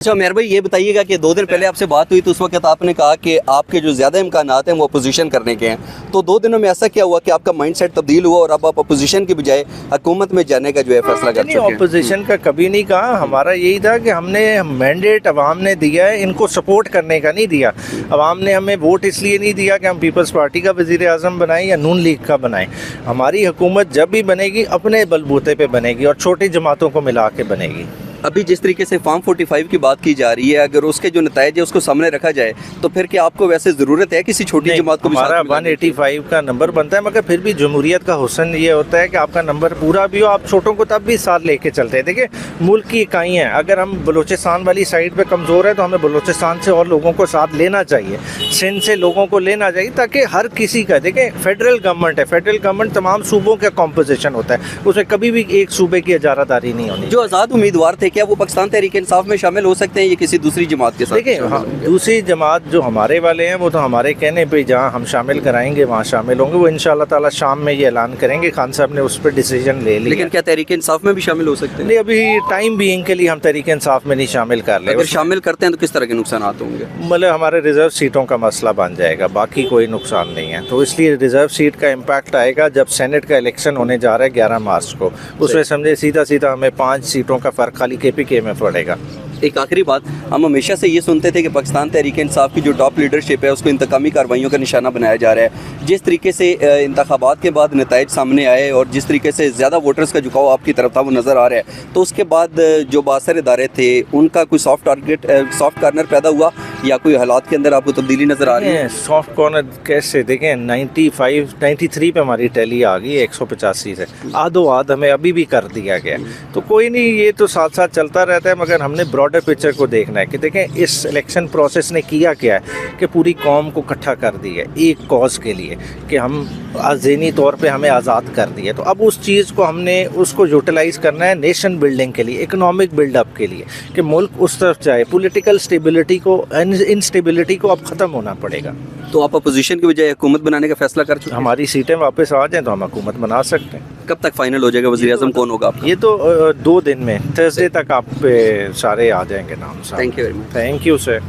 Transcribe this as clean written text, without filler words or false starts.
अच्छा मेहर भाई, ये बताइएगा कि 2 दिन पहले आपसे बात हुई तो उस वक्त आपने कहा कि आपके जो ज़्यादा इम्कानात हैं वो अपोजिशन करने के हैं, तो 2 दिनों में ऐसा क्या हुआ कि आपका माइंडसेट तब्दील हुआ और अब आप अपोजिशन की बजाय हुकूमत में जाने का जो है फैसला कर चुके हैं? अपोजिशन का कभी नहीं कहा, हमारा यही था कि हमने मैंडेट अवाम ने दिया है, इनको सपोर्ट करने का नहीं दिया। अवाम ने हमें वोट इसलिए नहीं दिया कि हम पीपल्स पार्टी का वज़ीर आज़म बनाएं या नून लीग का बनाएं। हमारी हुकूमत जब भी बनेगी अपने बलबूते पे बनेगी और छोटी जमातों को मिला के बनेगी। अभी जिस तरीके से फार्म 45 की बात की जा रही है, अगर उसके जो नतायज है उसको सामने रखा जाए तो फिर क्या आपको वैसे ज़रूरत है किसी छोटी जमात को? हमारा 185 का नंबर बनता है, मगर फिर भी जमहूरियत का हुस्न ये होता है कि आपका नंबर पूरा भी हो, आप छोटों को तब भी साथ लेके चलते हैं। देखिए मुल्क की इकाई है, अगर हम बलूचिस्तान वाली साइड पे कमज़ोर है तो हमें बलूचिस्तान से और लोगों को साथ लेना चाहिए, सिंध से लोगों को लेना चाहिए, ताकि हर किसी का, देखें फेडरल गवर्नमेंट है, फेडरल गवर्नमेंट तमाम सूबों का कॉम्पोजिशन होता है, उसमें कभी भी एक सूबे की इजारादारी नहीं होनी। जो आज़ाद उम्मीदवार थे क्या वो पाकिस्तान तहरीक इंसाफ में शामिल हो सकते हैं या किसी दूसरी जमात के साथ? देखिए दूसरी जमात जो हमारे वाले हैं वो तो हमारे कहने पे जहाँ हम शामिल कराएंगे वहाँ शामिल होंगे, वो इंशाल्लाह ताला शाम में ये ऐलान करेंगे। खान साहब ने उस पर डिसीजन ले लिया। लेकिन क्या तहरीक इंसाफ में भी शामिल हो सकते हैं? नहीं, अभी टाइम बीइंग के लिए हम तहरीक इंसाफ में नहीं शामिल कर ले। अगर शामिल करते हैं तो किस तरह के नुकसान होंगे? मतलब हमारे रिजर्व सीटों का मसला बन जाएगा, बाकी कोई नुकसान नहीं है। तो इसलिए रिजर्व सीट का इम्पैक्ट आएगा जब सेनेट का इलेक्शन होने जा रहा है 11 मार्च को, उसमें समझे सीधा सीधा हमें 5 सीटों का फ़र्क खाली KPK में पड़ेगा। एक आखिरी बात, हम हमेशा से ये सुनते थे कि पाकिस्तान तहरीक इंसाफ की जो टॉप लीडरशिप है उसको इंतकामी कार्रवाइयों का निशाना बनाया जा रहा है। जिस तरीके से इंतखाबात के बाद नताइज सामने आए और जिस तरीके से ज़्यादा वोटर्स का झुकाव आपकी तरफ था वो नज़र आ रहा है, तो उसके बाद जो बासर इदारे थे उनका कोई सॉफ्ट कार्नर पैदा हुआ या कोई हालात के अंदर आपको तब्दीली नज़र आ रही है? सॉफ्ट कॉर्नर कैसे? देखें 93 पे हमारी टैली आ गई 185 से, आधो आध हमें अभी भी कर दिया गया। तो कोई नहीं, ये तो साथ साथ चलता रहता है, मगर हमने ब्रॉडर पिक्चर को देखना है कि देखें इस इलेक्शन प्रोसेस ने किया क्या है कि पूरी कौम को इकट्ठा कर दिया एक कॉज के लिए कि हम ज़हनी तौर पे हमें आज़ाद कर दिया। तो अब उस चीज़ को हमने उसको यूटिलाइज़ करना है नेशन बिल्डिंग के लिए, इकोनॉमिक बिल्डअप के लिए, कि मुल्क उस तरफ जाए। पॉलिटिकल स्टेबिलिटी को, इंस्टेबिलिटी को अब ख़त्म होना पड़ेगा। तो आप अपोजिशन की बजाय हुकूमत बनाने का फैसला कर चुके हैं? हमारी सीटें वापस आ जाएं तो हम हुकूमत बना सकते हैं। कब तक फाइनल हो जाएगा वज़ीर आज़म कौन होगा आपका? ये तो 2 दिन में, थर्सडे तक आप पे सारे आ जाएंगे नाम। Thank you very much. Thank you sir.